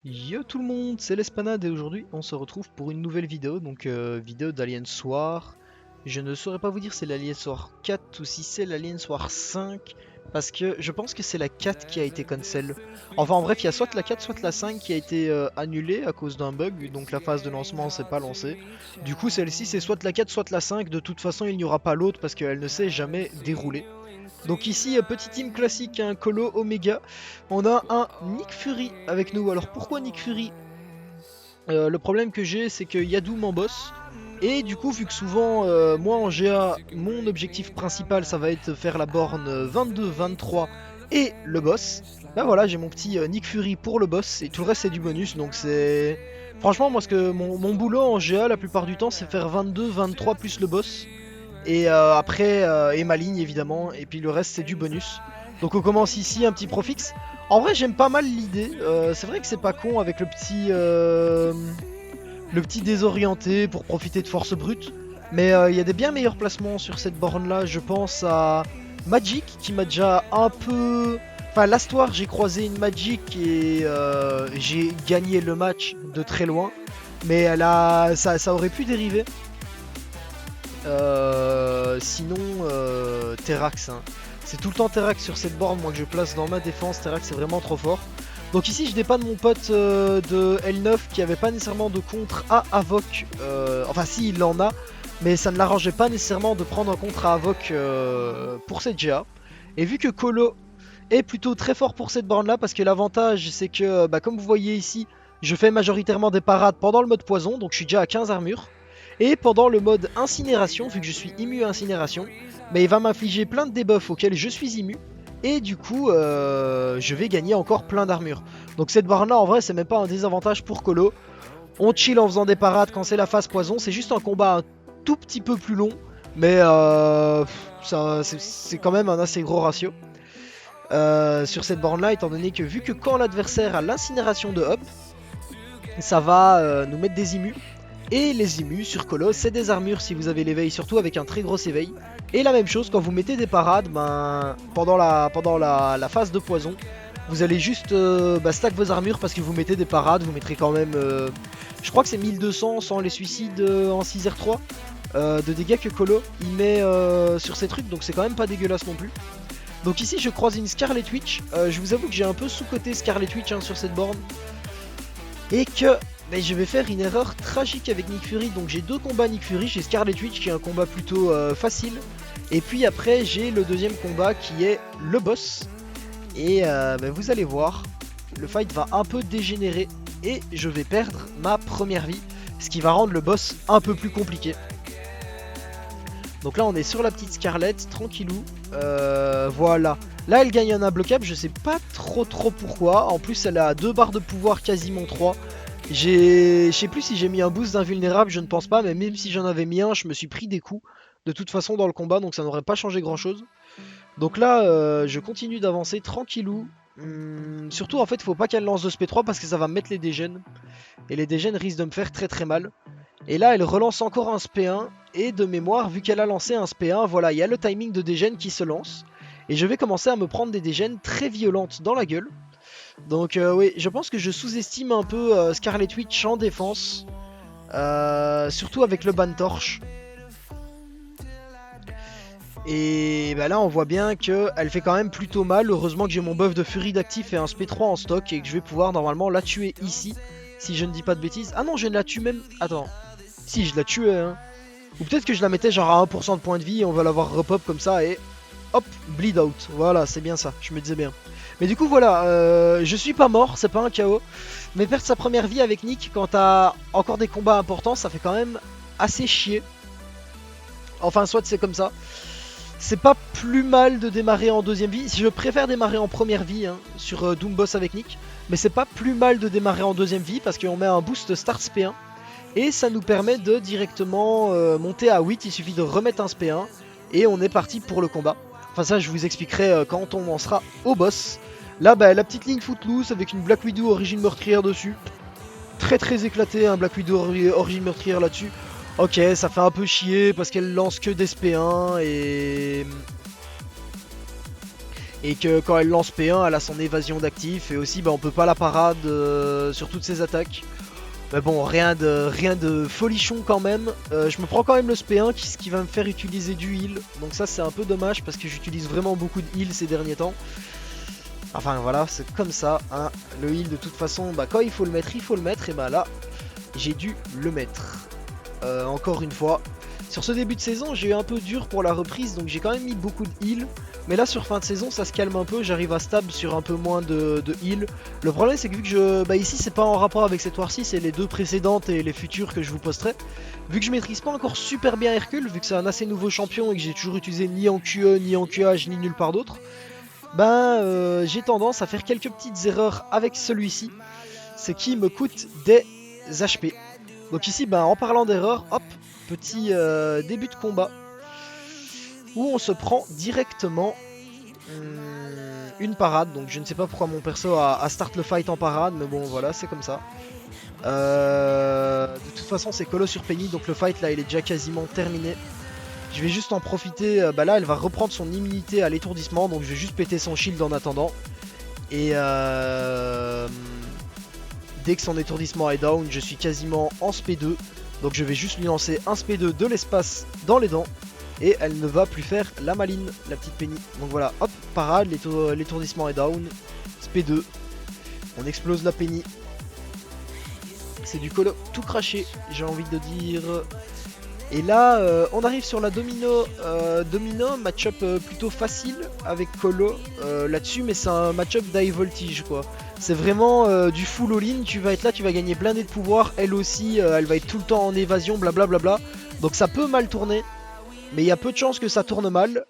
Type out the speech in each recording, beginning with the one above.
Yo tout le monde, c'est l'Espanade et aujourd'hui on se retrouve pour une nouvelle vidéo, donc vidéo d'Alien Soir. Je ne saurais pas vous dire si c'est l'Alien Soir 4 ou si c'est l'Alien Soir 5, parce que je pense que c'est la 4 qui a été cancel. Enfin en bref, il y a soit la 4 soit la 5 qui a été annulée à cause d'un bug, donc la phase de lancement s'est pas lancée. Du coup celle-ci c'est soit la 4 soit la 5, de toute façon il n'y aura pas l'autre parce qu'elle ne s'est jamais déroulée. Donc ici, petit team classique, un Colo Omega. On a un Nick Fury avec nous. Alors pourquoi Nick Fury? Le problème que j'ai, c'est que Yadou m'en bosse. Et du coup, vu que souvent, moi en GA, mon objectif principal, ça va être faire la borne 22-23 et le boss. Bah voilà, j'ai mon petit Nick Fury pour le boss et tout le reste c'est du bonus. Donc c'est... Franchement, moi, ce que mon boulot en GA, la plupart du temps, c'est faire 22-23 plus le boss. Et après, et ma ligne évidemment, et puis le reste c'est du bonus. Donc on commence ici un petit profix. En vrai j'aime pas mal l'idée, c'est vrai que c'est pas con avec le petit désorienté pour profiter de force brute. Mais il y a des bien meilleurs placements sur cette borne là, je pense à Magic qui m'a déjà un peu... Enfin l'Astoire j'ai croisé une Magic et j'ai gagné le match de très loin. Mais ça aurait pu dériver. Sinon, Terrax. Hein. C'est tout le temps Terrax sur cette borne, moi que je place dans ma défense. Terrax c'est vraiment trop fort. Donc ici je dépanne mon pote de L9 qui avait pas nécessairement de contre à Avoc. Enfin si il en a, mais ça ne l'arrangeait pas nécessairement de prendre un contre à Avoc pour cette GA. Et vu que Colo est plutôt très fort pour cette borne là, parce que l'avantage c'est que bah, comme vous voyez ici, je fais majoritairement des parades pendant le mode poison, donc je suis déjà à 15 armures. Et pendant le mode incinération, vu que je suis immu à incinération, bah, il va m'infliger plein de debuffs auxquels je suis immu. Et du coup, je vais gagner encore plein d'armures. Donc cette barre là, en vrai, c'est même pas un désavantage pour Colo. On chill en faisant des parades quand c'est la phase poison. C'est juste un combat un tout petit peu plus long. Mais c'est quand même un assez gros ratio. Sur cette borne là, étant donné que vu que quand l'adversaire a l'incinération de Hop, ça va nous mettre des immus. Et les immus sur Colosse, c'est des armures si vous avez l'éveil, surtout avec un très gros éveil. Et la même chose, quand vous mettez des parades, ben, pendant la phase de poison, vous allez juste stack vos armures parce que vous mettez des parades, vous mettrez quand même, je crois que c'est 1200 sans les suicides en 6R3 de dégâts que Colo il met sur ces trucs, donc c'est quand même pas dégueulasse non plus. Donc ici je croise une Scarlet Witch, je vous avoue que j'ai un peu sous-coté Scarlet Witch sur cette borne. Et que je vais faire une erreur tragique avec Nick Fury. Donc j'ai deux combats Nick Fury, j'ai Scarlet Witch qui est un combat plutôt facile. Et puis après j'ai le deuxième combat qui est le boss. Et vous allez voir, le fight va un peu dégénérer et je vais perdre ma première vie. Ce qui va rendre le boss un peu plus compliqué. Donc là on est sur la petite Scarlett, tranquillou. Voilà. Là elle gagne un imbloquable, je sais pas trop pourquoi. En plus elle a 2 barres de pouvoir, quasiment 3. Je sais plus si j'ai mis un boost d'invulnérable, je ne pense pas. Mais même si j'en avais mis un, je me suis pris des coups. De toute façon dans le combat, donc ça n'aurait pas changé grand chose. Donc là je continue d'avancer tranquillou. Surtout en fait faut pas qu'elle lance de SP3 parce que ça va me mettre les dégènes. Et les dégènes risquent de me faire très mal. Et là elle relance encore un SP1. Et de mémoire, vu qu'elle a lancé un SP1, voilà, il y a le timing de dégène qui se lance. Et je vais commencer à me prendre des dégènes très violentes dans la gueule. Donc oui, je pense que je sous-estime un peu Scarlet Witch en défense. Surtout avec le ban torche. Et bah là on voit bien qu'elle fait quand même plutôt mal. Heureusement que j'ai mon buff de furie d'actif et un SP3 en stock. Et que je vais pouvoir normalement la tuer ici. Si je ne dis pas de bêtises. Ah non, je la tue même... Attends. Si, je la tuais hein. Ou peut-être que je la mettais genre à 1% de points de vie et on va l'avoir repop comme ça et hop, bleed out. Voilà, c'est bien ça, je me disais bien. Mais du coup voilà, je suis pas mort, c'est pas un KO. Mais perdre sa première vie avec Nick quand t'as encore des combats importants, ça fait quand même assez chier. Enfin, soit c'est comme ça. C'est pas plus mal de démarrer en deuxième vie. Je préfère démarrer en première vie sur Doom Boss avec Nick. Mais c'est pas plus mal de démarrer en deuxième vie parce qu'on met un boost Start SP1. Et ça nous permet de directement monter à 8, il suffit de remettre un SP1 et on est parti pour le combat. Enfin ça je vous expliquerai quand on en sera au boss. Là la petite ligne Footloose avec une Black Widow origine meurtrière dessus. Très éclaté un Black Widow origine meurtrière là-dessus. Ok, ça fait un peu chier parce qu'elle lance que des SP1 et Et que quand elle lance P1, elle a son évasion d'actif. Et aussi, bah, on peut pas la parade sur toutes ses attaques. Mais bon, rien de folichon quand même. Je me prends quand même le SP1 ce qui va me faire utiliser du heal. Donc ça c'est un peu dommage parce que j'utilise vraiment beaucoup de heal ces derniers temps. Enfin voilà, c'est comme ça. Hein. Le heal de toute façon, bah, quand il faut le mettre, il faut le mettre. Et bah là, j'ai dû le mettre. Encore une fois. Sur ce début de saison, j'ai eu un peu dur pour la reprise. Donc j'ai quand même mis beaucoup de heal. Mais là sur fin de saison ça se calme un peu, j'arrive à stable sur un peu moins de heal. Le problème c'est que vu que bah ici c'est pas en rapport avec cette War 6, c'est les deux précédentes et les futures que je vous posterai. Vu que je maîtrise pas encore super bien Hercule, vu que c'est un assez nouveau champion et que j'ai toujours utilisé ni en QE, ni en QH, ni nulle part d'autre, ben j'ai tendance à faire quelques petites erreurs avec celui-ci, ce qui me coûte des HP. Donc ici ben en parlant d'erreurs, hop, petit début de combat. Où on se prend directement une parade. Donc je ne sais pas pourquoi mon perso a start le fight en parade, mais bon voilà, c'est comme ça. De toute façon c'est Colo sur Penny, donc le fight là il est déjà quasiment terminé. Je vais juste en profiter, bah là elle va reprendre son immunité à l'étourdissement, donc je vais juste péter son shield en attendant. Et dès que son étourdissement est down, je suis quasiment en SP2. Donc je vais juste lui lancer un SP2 de l'espace dans les dents. Et elle ne va plus faire la maline, la petite Penny. Donc voilà, hop, parade, l'étourdissement est down. SP2. On explose la Penny. C'est du Colo tout craché, j'ai envie de dire. Et là, on arrive sur la Domino. Domino, match-up plutôt facile avec Colo là-dessus, mais c'est un match-up d'high voltage quoi. C'est vraiment du full all-in, tu vas être là, tu vas gagner blindé de pouvoir. Elle aussi, elle va être tout le temps en évasion, blablabla. Donc ça peut mal tourner. Mais il y a peu de chances que ça tourne mal.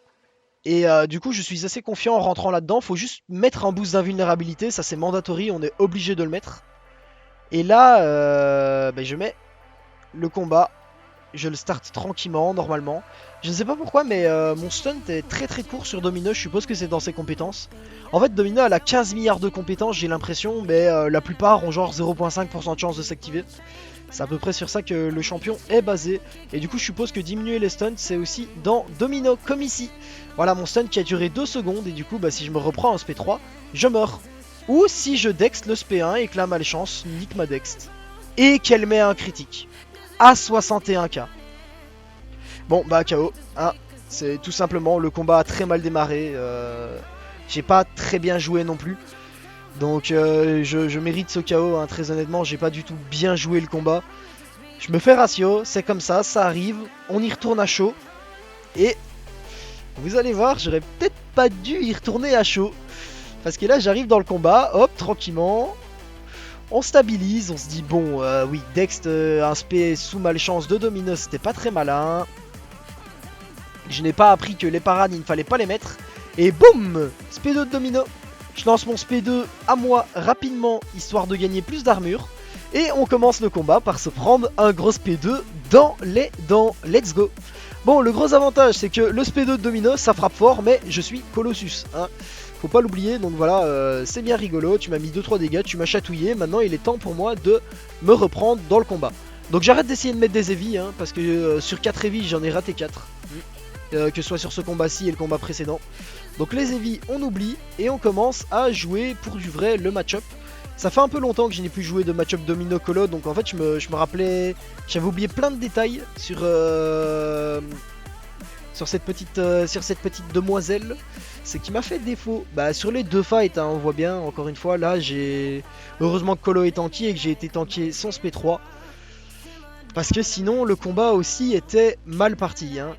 Et du coup je suis assez confiant en rentrant là-dedans. Faut juste mettre un boost d'invulnérabilité. Ça c'est mandatory, on est obligé de le mettre. Et là je mets le combat. Je le start tranquillement normalement. Je ne sais pas pourquoi mais mon stunt est très très court sur Domino. Je suppose que c'est dans ses compétences. En fait Domino elle a 15 milliards de compétences j'ai l'impression. Mais la plupart ont genre 0,5% de chance de s'activer. C'est à peu près sur ça que le champion est basé. Et du coup je suppose que diminuer les stuns c'est aussi dans Domino comme ici. Voilà mon stun qui a duré 2 secondes. Et du coup bah, si je me reprends un SP3 je meurs. Ou si je dext le SP1 et que la malchance nique ma dext. Et qu'elle met un critique. À 61k. Bon bah KO hein. C'est tout simplement le combat a très mal démarré. J'ai pas très bien joué non plus. Donc je mérite ce KO, hein, très honnêtement, j'ai pas du tout bien joué le combat. Je me fais ratio, c'est comme ça, ça arrive, on y retourne à chaud. Et vous allez voir, j'aurais peut-être pas dû y retourner à chaud. Parce que là j'arrive dans le combat, hop, tranquillement. On stabilise, on se dit bon, oui, Dext, un SP sous malchance de Domino, c'était pas très malin. Je n'ai pas appris que les parades, il ne fallait pas les mettre. Et boum, SP2 de Domino. Je lance mon SP2 à moi rapidement, histoire de gagner plus d'armure. Et on commence le combat par se prendre un gros SP2 dans les dents. Let's go. Bon, le gros avantage, c'est que le SP2 de Domino, ça frappe fort, mais je suis Colossus. Hein. Faut pas l'oublier, donc voilà, c'est bien rigolo. Tu m'as mis 2-3 dégâts, tu m'as chatouillé. Maintenant, il est temps pour moi de me reprendre dans le combat. Donc j'arrête d'essayer de mettre des EV, hein, parce que sur 4 EV, j'en ai raté 4. Que ce soit sur ce combat-ci et le combat précédent. Donc les EV on oublie et on commence à jouer pour du vrai le match-up. Ça fait un peu longtemps que je n'ai plus joué de match-up Domino Colo, donc en fait je me rappelais, j'avais oublié plein de détails sur cette petite demoiselle. Ce qui m'a fait défaut, bah sur les deux fights hein, on voit bien encore une fois là j'ai, heureusement que Colo est tanky et que j'ai été tanké sans SP3. Parce que sinon le combat aussi était mal parti hein.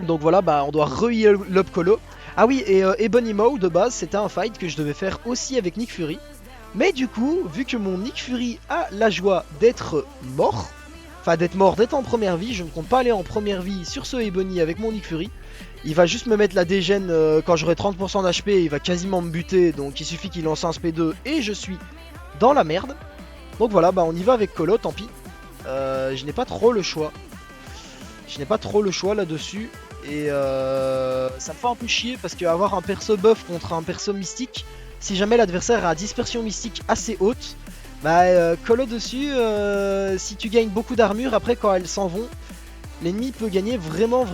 Donc voilà, bah on doit re-heal up Colo. Ah oui, et Ebonimo de base, c'était un fight que je devais faire aussi avec Nick Fury. Mais du coup, vu que mon Nick Fury a la joie d'être mort, enfin d'être en première vie, je ne compte pas aller en première vie sur ce Ebony avec mon Nick Fury. Il va juste me mettre la dégène quand j'aurai 30% d'HP, il va quasiment me buter, donc il suffit qu'il lance un SP2 et je suis dans la merde. Donc voilà, bah on y va avec Colo, tant pis. Je n'ai pas trop le choix. Je n'ai pas trop le choix là-dessus. Et ça me fait un peu chier parce qu'avoir un perso buff contre un perso mystique, si jamais l'adversaire a dispersion mystique assez haute, bah Colo dessus, si tu gagnes beaucoup d'armure, après quand elles s'en vont, l'ennemi peut gagner vraiment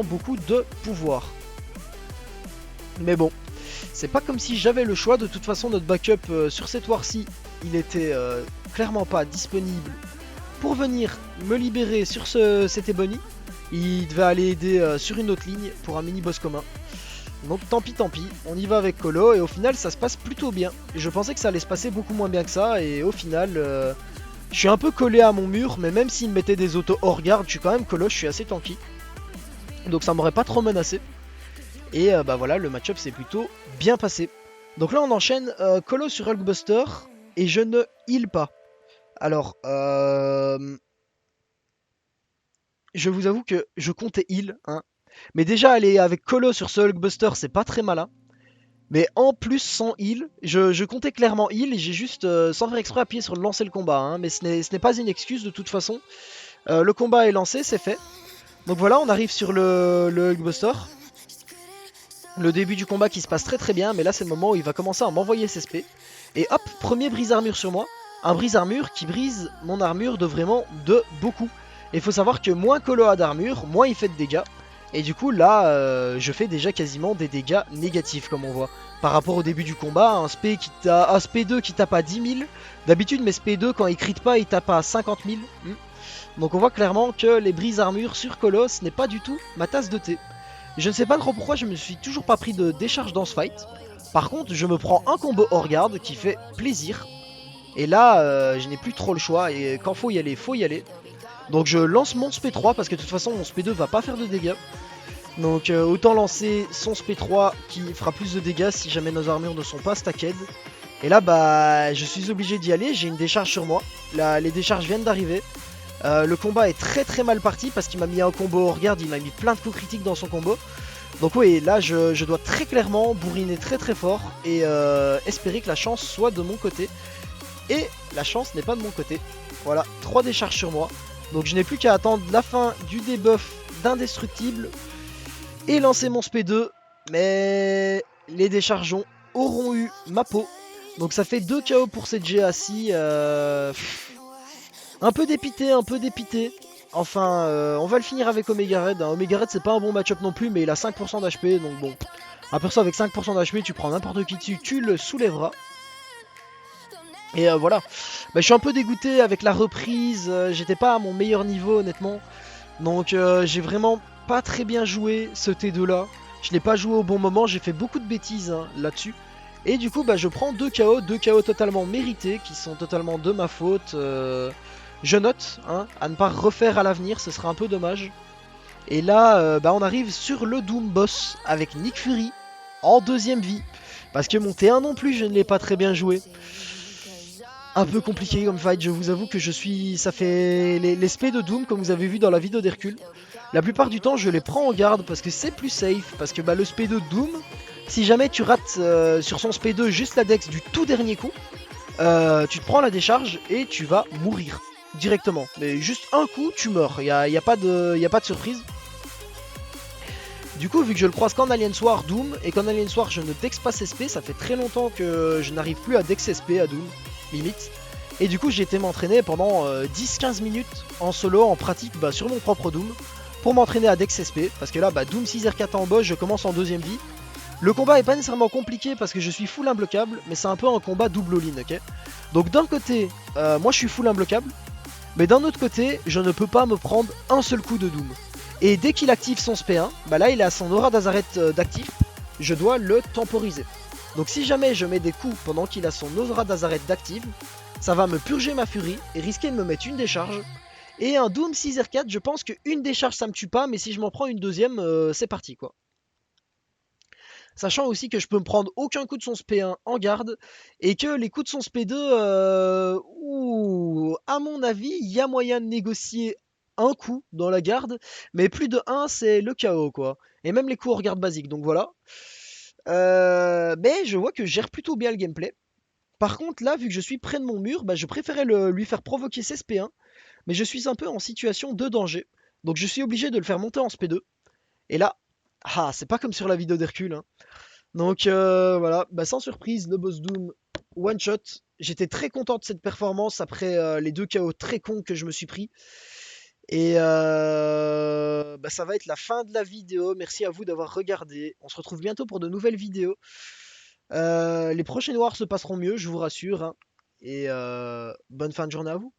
beaucoup de pouvoir. Mais bon, c'est pas comme si j'avais le choix. De toute façon, notre backup sur cette war-ci, il était clairement pas disponible pour venir me libérer sur cet Ebony. Il devait aller aider sur une autre ligne pour un mini-boss commun. Donc tant pis, on y va avec Colo et au final ça se passe plutôt bien. Je pensais que ça allait se passer beaucoup moins bien que ça et au final je suis un peu collé à mon mur, mais même s'il me mettait des autos hors garde, je suis quand même Colo, je suis assez tanky. Donc ça m'aurait pas trop menacé. Et bah voilà, le match-up s'est plutôt bien passé. Donc là on enchaîne Colo sur Hulkbuster et je ne heal pas. Alors, je vous avoue que je comptais heal, hein. Mais déjà aller avec Colo sur ce Hulkbuster c'est pas très malin. Mais en plus sans heal, je comptais clairement heal et j'ai juste sans faire exprès appuyé sur lancer le combat, hein. Mais ce n'est pas une excuse de toute façon. Le combat est lancé, c'est fait. Donc voilà, on arrive sur le Hulkbuster. Le début du combat qui se passe très très bien, mais là c'est le moment où il va commencer à m'envoyer ses SP. Et hop, premier brise-armure sur moi. Un brise-armure qui brise mon armure de beaucoup. Et il faut savoir que moins Colo a d'armure, moins il fait de dégâts. Et du coup là, je fais déjà quasiment des dégâts négatifs comme on voit. Par rapport au début du combat, un SP2 qui tape à 10 000. D'habitude mes SP2 quand il crit pas il tape à 50 000. Donc on voit clairement que les brise-armures sur Colo ce n'est pas du tout ma tasse de thé. Je ne sais pas trop pourquoi je me suis toujours pas pris de décharge dans ce fight. Par contre, je me prends un combo hors garde qui fait plaisir. Et là, je n'ai plus trop le choix. Et quand faut y aller, faut y aller. Donc je lance mon SP3 parce que de toute façon, mon SP2 va pas faire de dégâts. Donc autant lancer son SP3 qui fera plus de dégâts si jamais nos armures ne sont pas stacked. Et là, bah, je suis obligé d'y aller. J'ai une décharge sur moi. Là, les décharges viennent d'arriver. Le combat est très très mal parti parce qu'il m'a mis un combo hors garde, il m'a mis plein de coups critiques dans son combo. Donc oui, là je dois très clairement bourriner très très fort et espérer que la chance soit de mon côté. Et la chance n'est pas de mon côté. Voilà, 3 décharges sur moi. Donc je n'ai plus qu'à attendre la fin du debuff d'indestructible et lancer mon SP2. Mais les déchargeons auront eu ma peau. Donc ça fait 2 KO pour cette GA-ci. Un peu dépité, un peu dépité. Enfin, on va le finir avec Omega Red. Hein. Omega Red, c'est pas un bon match-up non plus, mais il a 5% d'HP, donc bon. Un perso avec 5% d'HP, tu prends n'importe qui dessus, tu le soulèveras. Et voilà. Bah, je suis un peu dégoûté avec la reprise. J'étais pas à mon meilleur niveau, honnêtement. Donc, j'ai vraiment pas très bien joué ce T2 là. Je l'ai pas joué au bon moment. J'ai fait beaucoup de bêtises hein, là-dessus. Et du coup, bah, je prends 2 KO totalement mérités, qui sont totalement de ma faute. Je note, hein, à ne pas refaire à l'avenir, ce serait un peu dommage. Et là, bah, on arrive sur le Doom Boss avec Nick Fury en deuxième vie. Parce que mon T1 non plus, je ne l'ai pas très bien joué. Un peu compliqué comme fight, je vous avoue que je suis... Ça fait les SP de Doom, comme vous avez vu dans la vidéo d'Hercule. La plupart du temps, je les prends en garde parce que c'est plus safe. Parce que bah, le SP de Doom, si jamais tu rates sur son SP2 juste la dex du tout dernier coup, tu te prends la décharge et tu vas mourir. Directement, mais juste un coup tu meurs, y a pas de surprise. Du coup vu que je le croise qu'en Alien War Doom et qu'en Alien War je ne dex pas SP, ça fait très longtemps que je n'arrive plus à dex SP à Doom, limite. Et du coup j'ai été m'entraîner pendant 10-15 minutes en solo, en pratique bah, sur mon propre Doom, pour m'entraîner à dex SP, parce que là bah, Doom 6R4 en boss, je commence en deuxième vie. Le combat est pas nécessairement compliqué parce que je suis full imbloquable, mais c'est un peu un combat double all-in, ok. Donc d'un côté, moi je suis full imbloquable, mais d'un autre côté, je ne peux pas me prendre un seul coup de Doom. Et dès qu'il active son SP1, bah là il a son aura d'Azaret d'actif, je dois le temporiser. Donc si jamais je mets des coups pendant qu'il a son aura d'Azaret d'active, ça va me purger ma furie et risquer de me mettre une décharge. Et un Doom 6R4, je pense qu'une décharge ça me tue pas, mais si je m'en prends une deuxième, c'est parti quoi. Sachant aussi que je peux me prendre aucun coup de son SP1 en garde et que les coups de son SP2, à mon avis, il y a moyen de négocier un coup dans la garde, mais plus de 1 c'est le chaos quoi. Et même les coups en garde basique, donc voilà. Mais je vois que je gère plutôt bien le gameplay. Par contre là, vu que je suis près de mon mur, bah, je préférais lui faire provoquer ses SP1, mais je suis un peu en situation de danger. Donc je suis obligé de le faire monter en SP2. Et là, ah, c'est pas comme sur la vidéo d'Hercule, hein. Donc voilà, bah, sans surprise, le boss Doom one shot. J'étais très content de cette performance après les 2 KO très cons que je me suis pris. Et bah, ça va être la fin de la vidéo. Merci à vous d'avoir regardé. On se retrouve bientôt pour de nouvelles vidéos. Les prochaines wars se passeront mieux, je vous rassure, hein. Et bonne fin de journée à vous.